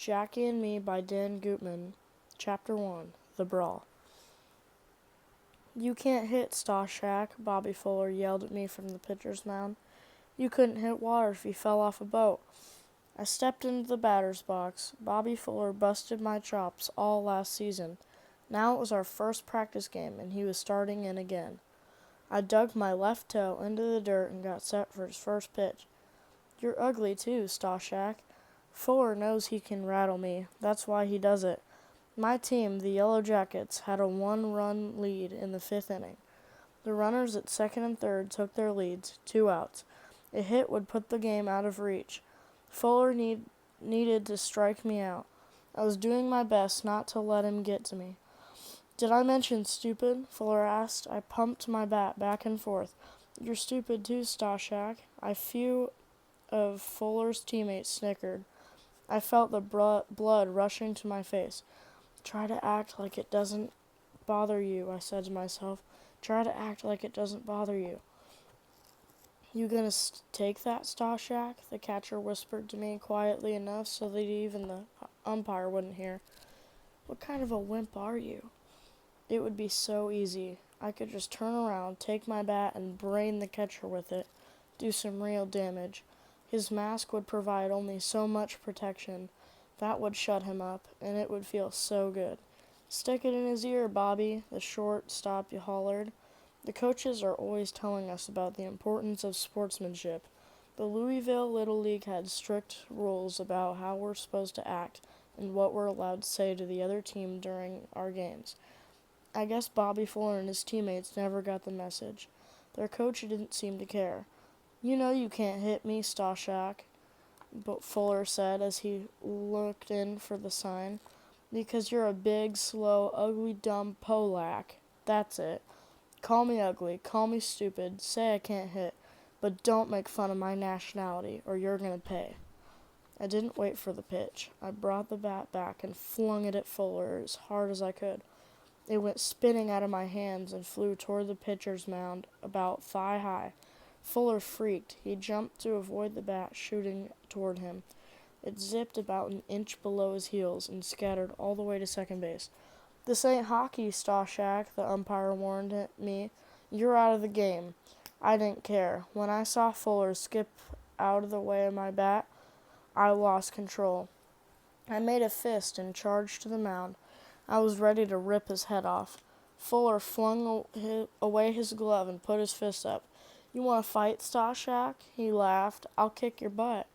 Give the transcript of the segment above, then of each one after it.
Jackie and Me by Dan Gutman. Chapter 1, The Brawl. "You can't hit, Stashak," Bobby Fuller yelled at me from the pitcher's mound. "You couldn't hit water if you fell off a boat." I stepped into the batter's box. Bobby Fuller busted my chops all last season. Now it was our first practice game, and he was starting in again. I dug my left toe into the dirt and got set for his first pitch. "You're ugly too, Stashak." Fuller knows he can rattle me. That's why he does it. My team, the Yellow Jackets, had a 1-run lead in the 5th inning. The runners at second and third took their leads, 2 outs. A hit would put the game out of reach. Fuller needed to strike me out. I was doing my best not to let him get to me. "Did I mention stupid?" Fuller asked. I pumped my bat back and forth. "You're stupid too, Stashak." A few of Fuller's teammates snickered. I felt the blood rushing to my face. "Try to act like it doesn't bother you," I said to myself. "Try to act like it doesn't bother you." "You gonna take that, Stashak?" the catcher whispered to me quietly enough so that even the umpire wouldn't hear. "What kind of a wimp are you?" It would be so easy. I could just turn around, take my bat, and brain the catcher with it. Do some real damage. His mask would provide only so much protection. That would shut him up, and it would feel so good. "Stick it in his ear, Bobby," the shortstop hollered. The coaches are always telling us about the importance of sportsmanship. The Louisville Little League had strict rules about how we're supposed to act and what we're allowed to say to the other team during our games. I guess Bobby Fuller and his teammates never got the message. Their coach didn't seem to care. "You know you can't hit me, Stashak," Fuller said as he looked in for the sign. "Because you're a big, slow, ugly, dumb Polak. That's it. Call me ugly, call me stupid, say I can't hit, but don't make fun of my nationality, or you're gonna pay." I didn't wait for the pitch. I brought the bat back and flung it at Fuller as hard as I could. It went spinning out of my hands and flew toward the pitcher's mound about thigh-high. Fuller freaked. He jumped to avoid the bat shooting toward him. It zipped about an inch below his heels and scattered all the way to second base. "This ain't hockey, Stashak," the umpire warned me. "You're out of the game." I didn't care. When I saw Fuller skip out of the way of my bat, I lost control. I made a fist and charged to the mound. I was ready to rip his head off. Fuller flung away his glove and put his fist up. "You want to fight, Stashak?" He laughed. "I'll kick your butt."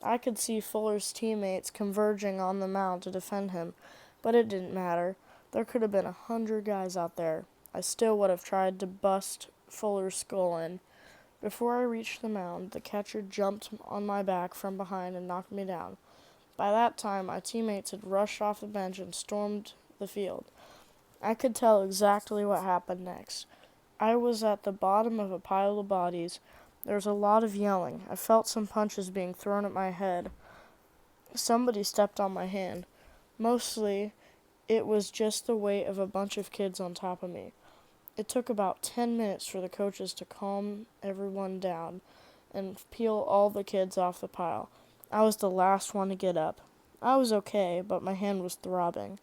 I could see Fuller's teammates converging on the mound to defend him, but it didn't matter. There could have been 100 guys out there. I still would have tried to bust Fuller's skull in. Before I reached the mound, the catcher jumped on my back from behind and knocked me down. By that time, my teammates had rushed off the bench and stormed the field. I could tell exactly what happened next. I was at the bottom of a pile of bodies. There was a lot of yelling. I felt some punches being thrown at my head. Somebody stepped on my hand. Mostly, it was just the weight of a bunch of kids on top of me. It took about 10 minutes for the coaches to calm everyone down and peel all the kids off the pile. I was the last one to get up. I was okay, but my hand was throbbing.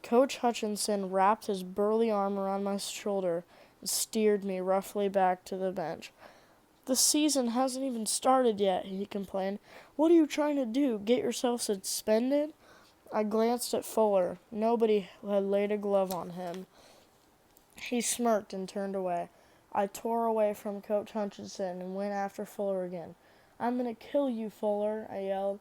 Coach Hutchinson wrapped his burly arm around my shoulder and steered me roughly back to the bench. "The season hasn't even started yet," he complained. "What are you trying to do, get yourself suspended?" I glanced at Fuller. Nobody had laid a glove on him. He smirked and turned away. I tore away from Coach Hutchinson and went after Fuller again. "I'm going to kill you, Fuller," I yelled.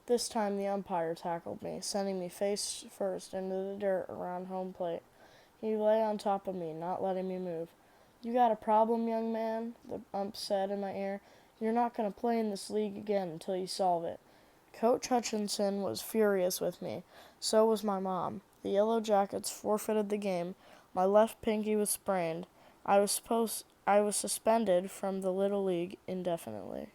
This time the umpire tackled me, sending me face first into the dirt around home plate. He lay on top of me, not letting me move. "You got a problem, young man?" the ump said in my ear. "You're not going to play in this league again until you solve it." Coach Hutchinson was furious with me. So was my mom. The Yellow Jackets forfeited the game. My left pinky was sprained. I was suspended from the Little League indefinitely.